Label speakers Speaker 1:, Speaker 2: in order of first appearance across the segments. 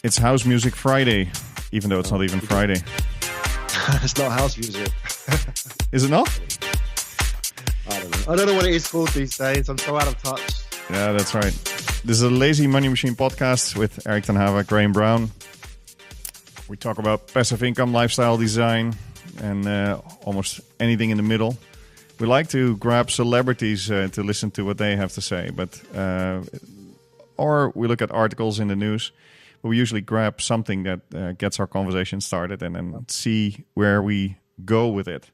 Speaker 1: It's House Music Friday, even though it's not even Friday.
Speaker 2: It's not house music.
Speaker 1: Is it not?
Speaker 2: I don't know. I don't know what it is called these days. I'm so out of touch.
Speaker 1: Yeah, that's right. This is a Lazy Money Machine podcast with Eric ten Hava, Graham Brown. We talk about passive income, lifestyle design, and almost anything in the middle. We like to grab celebrities to listen to what they have to say, but or we look at articles in the news. But we usually grab something that gets our conversation started and then see where we go with it.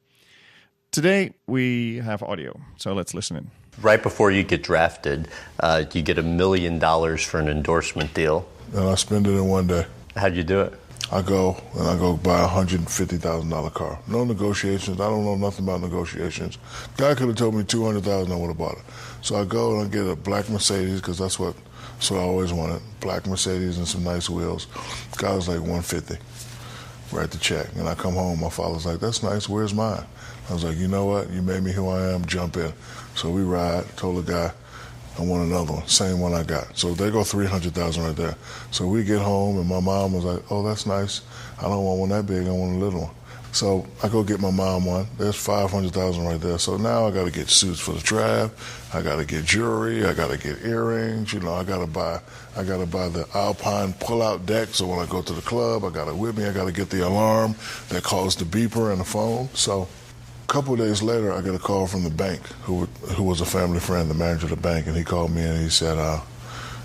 Speaker 1: Today we have audio, so let's listen in.
Speaker 3: Right before you get drafted, you get $1 million for an endorsement deal.
Speaker 4: And I spend it in one day.
Speaker 3: How'd you do it?
Speaker 4: I go buy a $150,000 car. No negotiations. I don't know nothing about negotiations. Guy could have told me $200,000, I would have bought it. So I go and I get a black Mercedes because that's what I always wanted. Black Mercedes and some nice wheels. Guy was like $150. Write the check. And I come home. My father's like, "That's nice. Where's mine?" I was like, "You know what? You made me who I am. Jump in." So we ride. Told the guy I want another one. Same one I got. So there go $300,000 right there. So we get home and my mom was like, "Oh, that's nice. I don't want one that big. I want a little one." So I go get my mom one. There's $500,000 right there. So now I got to get suits for the draft. I got to get jewelry. I got to get earrings. You know, I got to buy the Alpine pull-out deck. So when I go to the club, I got it with me. I got to get the alarm that calls the beeper and the phone. So a couple of days later, I get a call from the bank, who was a family friend, the manager of the bank, and he called me and he said,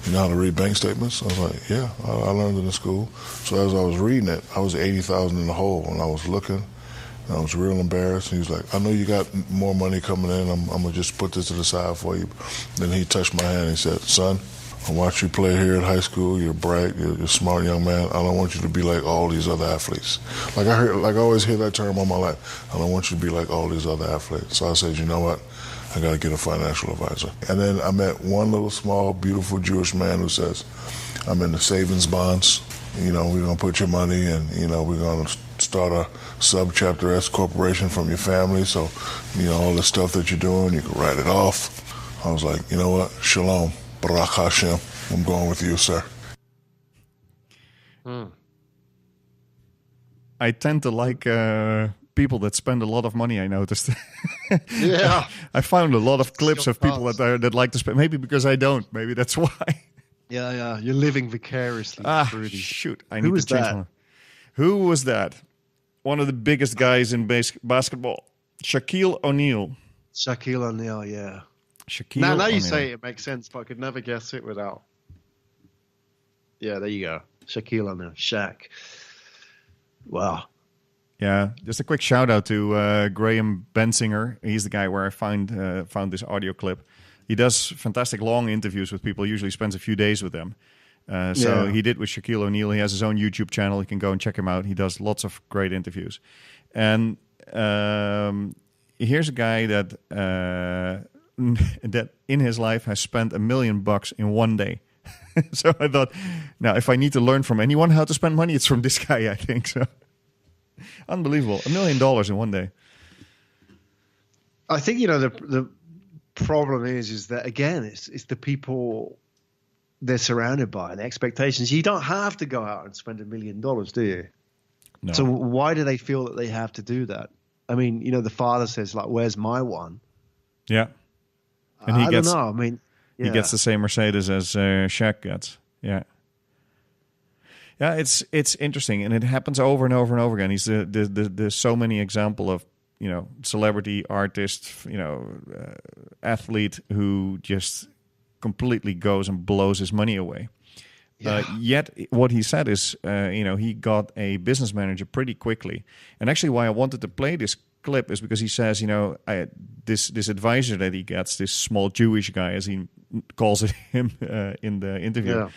Speaker 4: "You know how to read bank statements?" I was like, "Yeah, I learned it in school." So as I was reading it, I was $80,000 in the hole, and I was looking, and I was real embarrassed. And he was like, "I know you got more money coming in. I'm gonna just put this to the side for you." Then he touched my hand and he said, "Son, I watched you play here at high school. You're bright. You're a smart young man. I don't want you to be like all these other athletes." Like I always hear that term all my life. I don't want you to be like all these other athletes. So I said, "You know what? I got to get a financial advisor." And then I met one little small, beautiful Jewish man who says, "I'm in the savings bonds. You know, we're going to put your money and, you know, we're going to start a sub-chapter S corporation from your family. So, you know, all the stuff that you're doing, you can write it off." I was like, "You know what? Shalom. Baruch Hashem. I'm going with you, sir."
Speaker 1: I tend to like people that spend a lot of money, I noticed.
Speaker 2: Yeah.
Speaker 1: I found a lot of clips of people that like to spend. Maybe because I don't. Maybe that's why.
Speaker 2: Yeah. You're living vicariously through these.
Speaker 1: Shoot. I need to change one. Who was that? One of the biggest guys in basketball. Shaquille O'Neal.
Speaker 2: Shaquille O'Neal, yeah.
Speaker 1: Shaquille
Speaker 2: Now
Speaker 1: O'Neal.
Speaker 2: you say it makes sense, but I could never guess it without. Yeah, there you go. Shaquille O'Neal. Shaq. Wow.
Speaker 1: Yeah, just a quick shout out to Graham Bensinger. He's the guy where I found this audio clip. He does fantastic long interviews with people. He usually spends a few days with them. So he did with Shaquille O'Neal. He has his own YouTube channel. You can go and check him out. He does lots of great interviews. And here's a guy that that in his life has spent $1 million in one day. So I thought, now if I need to learn from anyone how to spend money, it's from this guy, I think. So unbelievable. $1 million in one day.
Speaker 2: I think, you know, the problem is that, again, it's the people they're surrounded by and the expectations. You don't have to go out and spend $1 million, do you?
Speaker 1: No.
Speaker 2: So why do they feel that they have to do that? I mean, you know, the father says, like, "Where's my one?"
Speaker 1: Yeah. And
Speaker 2: I don't know. I mean,
Speaker 1: he gets the same Mercedes as Shaq gets. Yeah. Yeah, it's interesting, and it happens over and over and over again. He's there's so many example of, you know, celebrity, artist, you know, athlete who just completely goes and blows his money away. Yeah. Yet what he said is, you know, he got a business manager pretty quickly. And actually why I wanted to play this clip is because he says, you know, this advisor that he gets, this small Jewish guy, as he calls it him in the interview,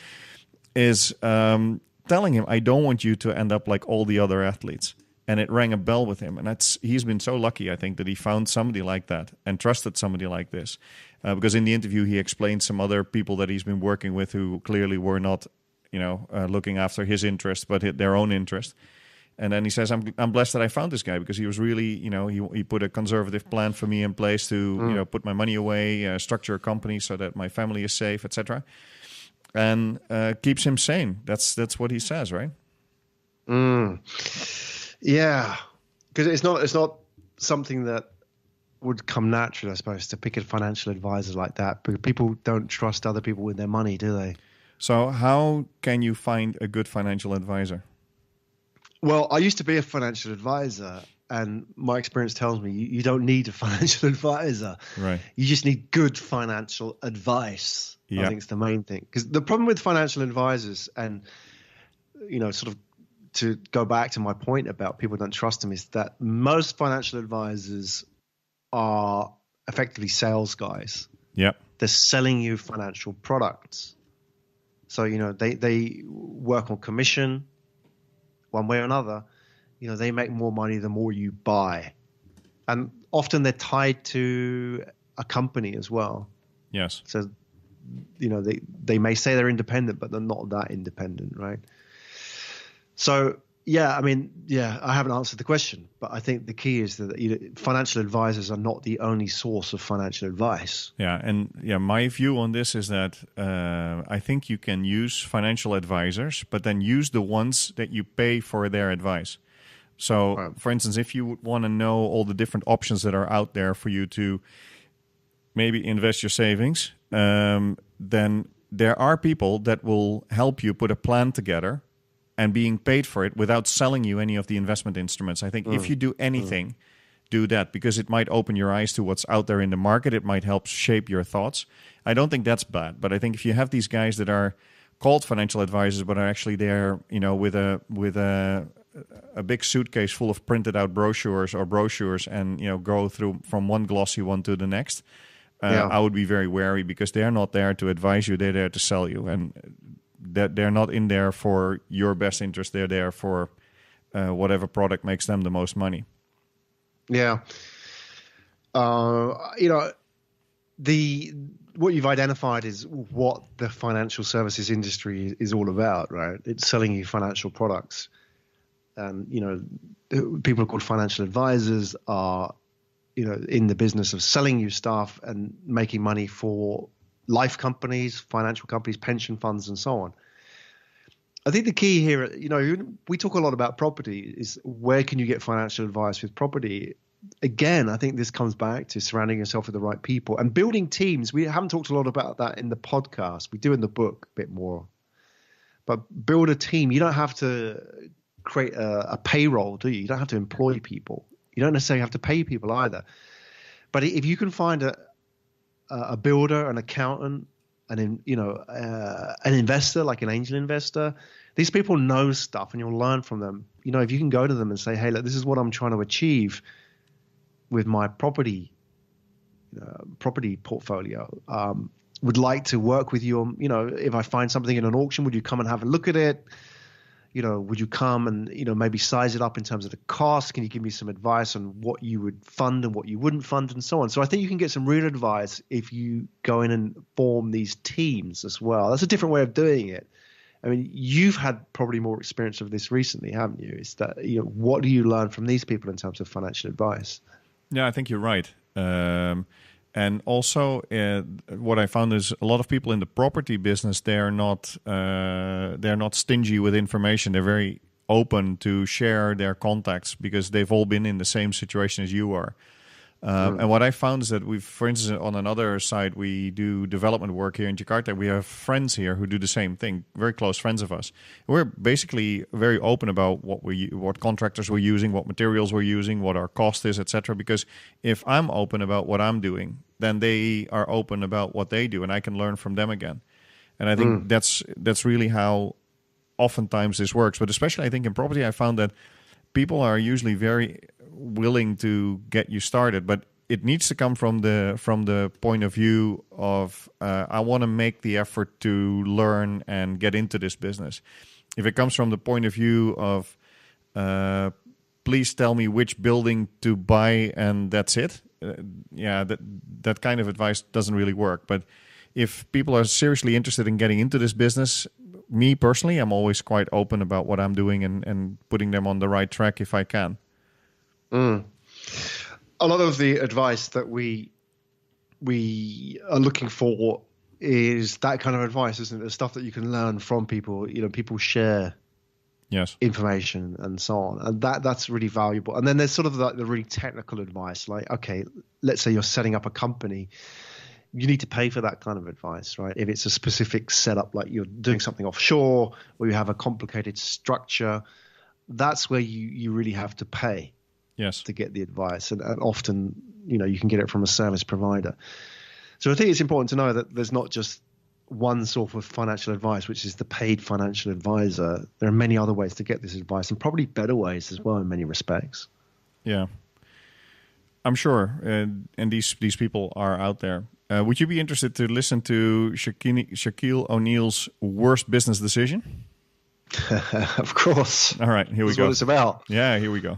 Speaker 1: is telling him, "I don't want you to end up like all the other athletes." And it rang a bell with him. And he's been so lucky, I think, that he found somebody like that and trusted somebody like this. Because in the interview, he explained some other people that he's been working with who clearly were not, you know, looking after his interest, but their own interest. And then he says, I'm blessed that I found this guy because he was really, you know, he put a conservative plan for me in place to, you know, put my money away, structure a company so that my family is safe, etc. and keeps him sane. That's what he says, right?
Speaker 2: Yeah, because it's not something that would come naturally, I suppose, to pick a financial advisor like that. But people don't trust other people with their money, do they?
Speaker 1: So how can you find a good financial advisor?
Speaker 2: Well, I used to be a financial advisor, and my experience tells me you don't need a financial advisor.
Speaker 1: Right.
Speaker 2: You just need good financial advice.
Speaker 1: Yep.
Speaker 2: I think it's the main thing. Because the problem with financial advisors, and sort of to go back to my point about people don't trust them, is that most financial advisors are effectively sales guys.
Speaker 1: Yep.
Speaker 2: They're selling you financial products. So, they work on commission one way or another. They make more money the more you buy. And often they're tied to a company as well.
Speaker 1: Yes.
Speaker 2: So, they may say they're independent, but they're not that independent, right? So, I haven't answered the question, but I think the key is that financial advisors are not the only source of financial advice.
Speaker 1: Yeah, and my view on this is that I think you can use financial advisors, but then use the ones that you pay for their advice. So,
Speaker 2: Right.
Speaker 1: for instance, if you want to know all the different options that are out there for you to maybe invest your savings, then there are people that will help you put a plan together and being paid for it without selling you any of the investment instruments. I think if you do anything, do that, because it might open your eyes to what's out there in the market. It might help shape your thoughts. I don't think that's bad, but I think if you have these guys that are called financial advisors but are actually there, with a big suitcase full of printed out brochures and go through from one glossy one to the next, I would be very wary, because they're not there to advise you. They're there to sell you, and that they're not in there for your best interest. They're there for whatever product makes them the most money.
Speaker 2: Yeah. What you've identified is what the financial services industry is all about, right? It's selling you financial products. And, people called financial advisors are, in the business of selling you stuff and making money for life companies, financial companies, pension funds, and so on. I think the key here, we talk a lot about property, is where can you get financial advice with property? Again, I think this comes back to surrounding yourself with the right people and building teams. We haven't talked a lot about that in the podcast. We do in the book a bit more. But build a team. You don't have to create a payroll, do you? You don't have to employ people. You don't necessarily have to pay people either. But if you can find a builder, an accountant, an investor, like an angel investor, these people know stuff, and you'll learn from them. If you can go to them and say, hey, look, this is what I'm trying to achieve with my property portfolio. Would like to work with you on, if I find something in an auction, would you come and have a look at it? Would you come and, maybe size it up in terms of the cost? Can you give me some advice on what you would fund and what you wouldn't fund and so on? So I think you can get some real advice if you go in and form these teams as well. That's a different way of doing it. I mean, you've had probably more experience of this recently, haven't you? Is that, what do you learn from these people in terms of financial advice?
Speaker 1: Yeah, I think you're right. And also, what I found is a lot of people in the property business, they're not stingy with information. They're very open to share their contacts because they've all been in the same situation as you are. And what I found is that for instance, on another side, we do development work here in Jakarta. We have friends here who do the same thing, very close friends of us. We're basically very open about what contractors we're using, what materials we're using, what our cost is, etc. Because if I'm open about what I'm doing, then they are open about what they do, and I can learn from them again. And I think that's really how oftentimes this works. But especially, I think in property, I found that people are usually very willing to get you started, but it needs to come from the point of view of I want to make the effort to learn and get into this business. If it comes from the point of view of please tell me which building to buy and that's it, that kind of advice doesn't really work. But if people are seriously interested in getting into this business, me personally, I'm always quite open about what I'm doing and putting them on the right track if I can.
Speaker 2: A lot of the advice that we are looking for is that kind of advice, isn't it? The stuff that you can learn from people. You know, people share
Speaker 1: Yes.
Speaker 2: information and so on, and that's really valuable. And then there's sort of the really technical advice, like, okay, let's say you're setting up a company, you need to pay for that kind of advice, right? If it's a specific setup, like you're doing something offshore or you have a complicated structure, that's where you really have to pay
Speaker 1: Yes.
Speaker 2: to get the advice, and often, you know, you can get it from a service provider. So I think it's important to know that there's not just one sort of financial advice, which is the paid financial advisor. There are many other ways to get this advice, and probably better ways as well in many respects.
Speaker 1: Yeah, I'm sure, and these people are out there. Would you be interested to listen to Shaquille O'Neal's worst business decision?
Speaker 2: Of course.
Speaker 1: All right, here we
Speaker 2: That's
Speaker 1: go.
Speaker 2: what it's about.
Speaker 1: Yeah, here we go.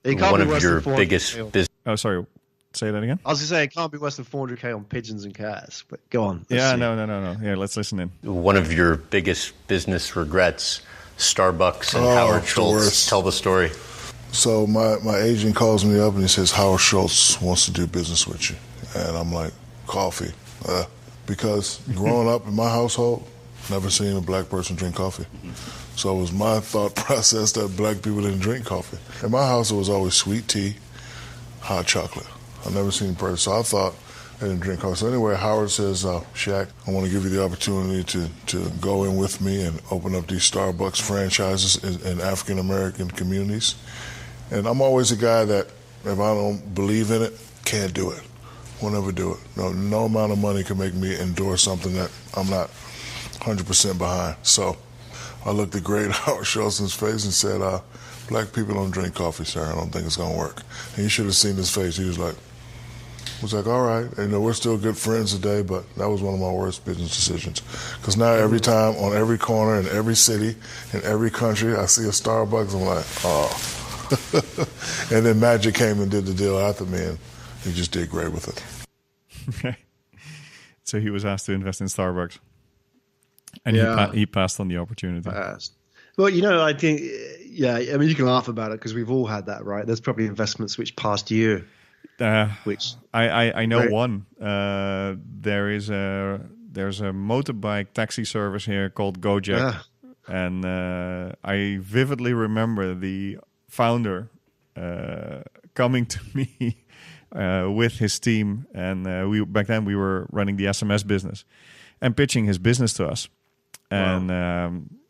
Speaker 2: It can't
Speaker 3: One
Speaker 2: be
Speaker 3: of
Speaker 2: worse
Speaker 3: your
Speaker 2: than
Speaker 3: biggest
Speaker 2: 400K.
Speaker 3: business.
Speaker 1: Oh, sorry. Say that again.
Speaker 2: I was going to say it can't be worse than 400K on pigeons and cats, but go on. Let's
Speaker 1: Yeah,
Speaker 2: see.
Speaker 1: no. Yeah, let's listen in.
Speaker 3: One of your biggest business regrets, Starbucks and
Speaker 4: Oh,
Speaker 3: Howard
Speaker 4: the
Speaker 3: Schultz.
Speaker 4: worst.
Speaker 3: Tell the story.
Speaker 4: So my agent calls me up and he says, Howard Schultz wants to do business with you. And I'm like, coffee. Because growing up in my household, never seen a black person drink coffee. So it was my thought process that black people didn't drink coffee. In my house, it was always sweet tea, hot chocolate. I've never seen a person. So I thought they didn't drink coffee. So anyway, Howard says, Shaq, I want to give you the opportunity to go in with me and open up these Starbucks franchises in African-American communities. And I'm always a guy that, if I don't believe in it, can't do it. Will never do it. No amount of money can make me endorse something that I'm not 100% behind. So I looked at great Howard Schultz's face and said, black people don't drink coffee, sir. I don't think it's going to work. And you should have seen his face. He was like, all right. And, we're still good friends today, but that was one of my worst business decisions. Because now every time on every corner in every city, in every country, I see a Starbucks, I'm like, oh. And then Magic came and did the deal after me, and he just did great with it.
Speaker 1: Okay. So he was asked to invest in Starbucks. And
Speaker 2: Yeah.
Speaker 1: he passed on the opportunity.
Speaker 2: Well, I think, I mean, you can laugh about it because we've all had that, right? There's probably investments which passed you. Which
Speaker 1: I know
Speaker 2: right.
Speaker 1: one. There's a motorbike taxi service here called Gojek, and I vividly remember the founder coming to me with his team, and we back then we were running the SMS business, and pitching his business to us, and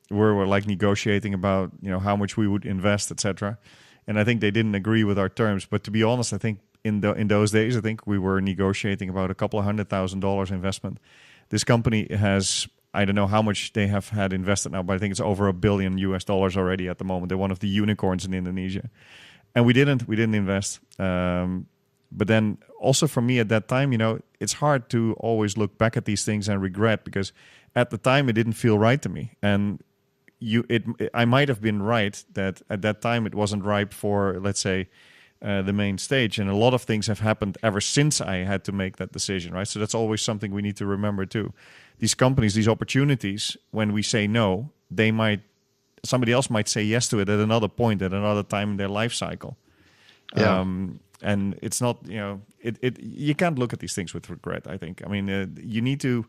Speaker 1: we were like negotiating about how much we would invest, etc. And I think they didn't agree with our terms, but to be honest, I think. In those days, I think we were negotiating about $200,000 investment. This company has, I don't know how much they have had invested now, but I think it's over $1 billion already at the moment. They're one of the unicorns in Indonesia, and we didn't invest. But then also for me at that time, it's hard to always look back at these things and regret, because at the time it didn't feel right to me, and I might have been right that at that time it wasn't ripe for, let's say. The main stage, and a lot of things have happened ever since I had to make that decision, right? So that's always something we need to remember too. These companies, these opportunities, when we say no, somebody else might say yes to it at another point, at another time in their life cycle.
Speaker 2: Yeah.
Speaker 1: And it's not, you can't look at these things with regret, I think. I mean, you need to.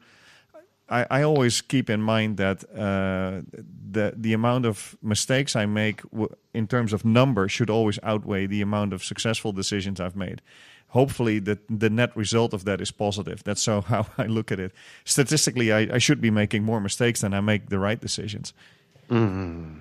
Speaker 1: I always keep in mind that the amount of mistakes I make in terms of number should always outweigh the amount of successful decisions I've made. Hopefully, the net result of that is positive. That's how I look at it. Statistically, I should be making more mistakes than I make the right decisions.
Speaker 2: Mm-hmm.